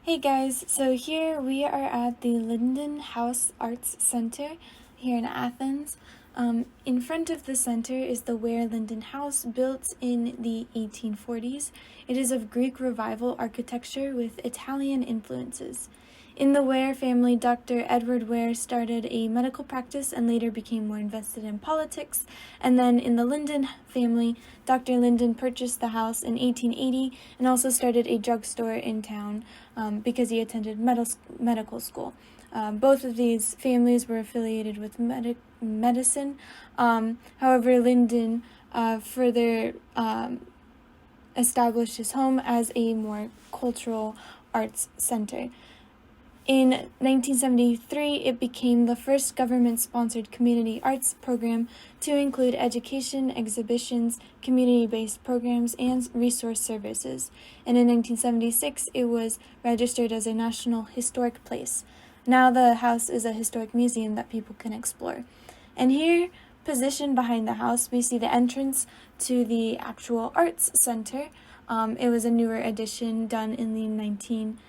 Hey guys, so here we are at the Lyndon House Arts Center here in Athens. In front of the center is the Ware Lyndon House, built in the 1840s. It is of Greek Revival architecture with Italian influences. In the Ware family, Dr. Edward Ware started a medical practice and later became more invested in politics. And then in the Lyndon family, Dr. Lyndon purchased the house in 1880 and also started a drugstore in town because he attended medical school. Both of these families were affiliated with medicine. However, Lyndon further established his home as a more cultural arts center. In 1973, it became the first government-sponsored community arts program to include education, exhibitions, community-based programs, and resource services. And in 1976, it was registered as a National Historic Place. Now the house is a historic museum that people can explore. And here, positioned behind the house, we see the entrance to the actual arts center. It was a newer addition done in the 1999.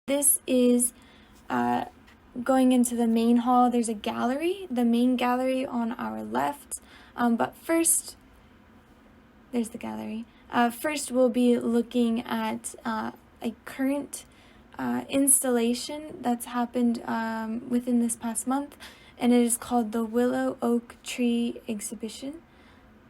This is going into the main hall. There's a gallery, the main gallery on our left. But first, there's the gallery. First, we'll be looking at a current installation that's happened within this past month, and it is called the Willow Oak Tree Exhibition,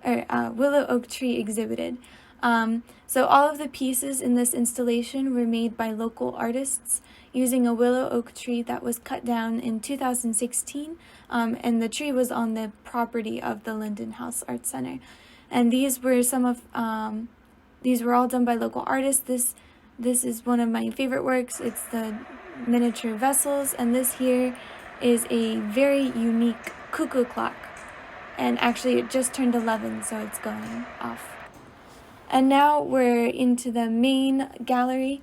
or Willow Oak Tree Exhibited. So all of the pieces in this installation were made by local artists using a willow oak tree that was cut down in 2016, and the tree was on the property of the Lyndon House Arts Center. And these were these were all done by local artists. This is one of my favorite works. It's the miniature vessels, and this here is a very unique cuckoo clock. And actually it just turned 11, so it's going off. And now we're into the main gallery.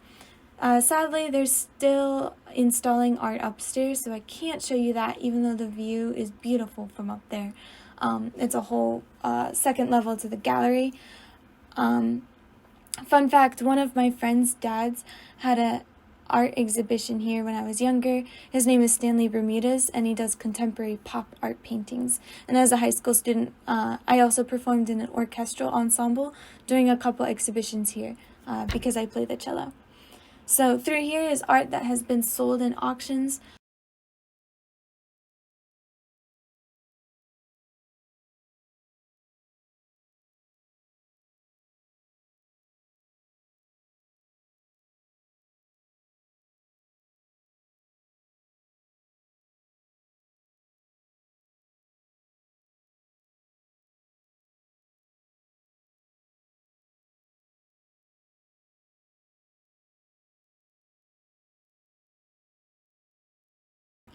Sadly, they're still installing art upstairs, so I can't show you that, even though the view is beautiful from up there. It's a whole second level to the gallery. Fun fact, one of my friend's dads had an art exhibition here when I was younger. His name is Stanley Bermudez, and he does contemporary pop art paintings. And as a high school student, I also performed in an orchestral ensemble during a couple exhibitions here because I play the cello. So through here is art that has been sold in auctions.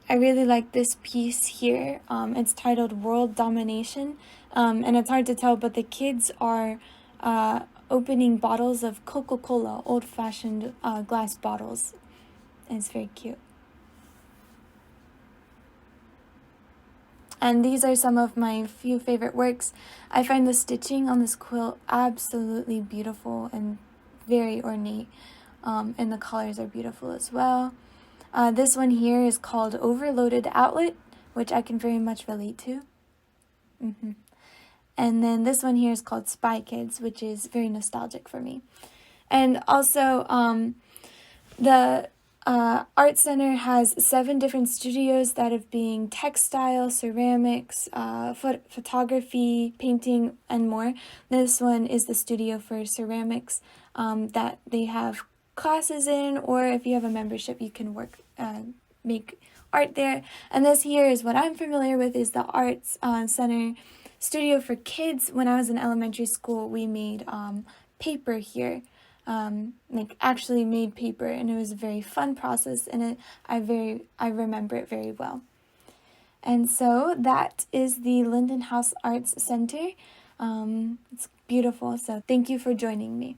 I really like this piece here. It's titled World Domination, and it's hard to tell, but the kids are opening bottles of Coca-Cola, old-fashioned glass bottles. And it's very cute. And these are some of my few favorite works. I find the stitching on this quilt absolutely beautiful and very ornate, and the colors are beautiful as well. This one here is called Overloaded Outlet, which I can very much relate to. And then this one here is called Spy Kids, which is very nostalgic for me. And also, the Art Center has 7 different studios that have been textile, ceramics, photography, painting, and more. This one is the studio for ceramics that they have classes in, or if you have a membership, you can make art there. And this here is what I'm familiar with, is the Arts Center studio for kids. When I was in elementary school, we made paper here. Actually made paper, and it was a very fun process, and I remember it very well. And so that is the Lyndon House Arts Center. It's beautiful, so thank you for joining me.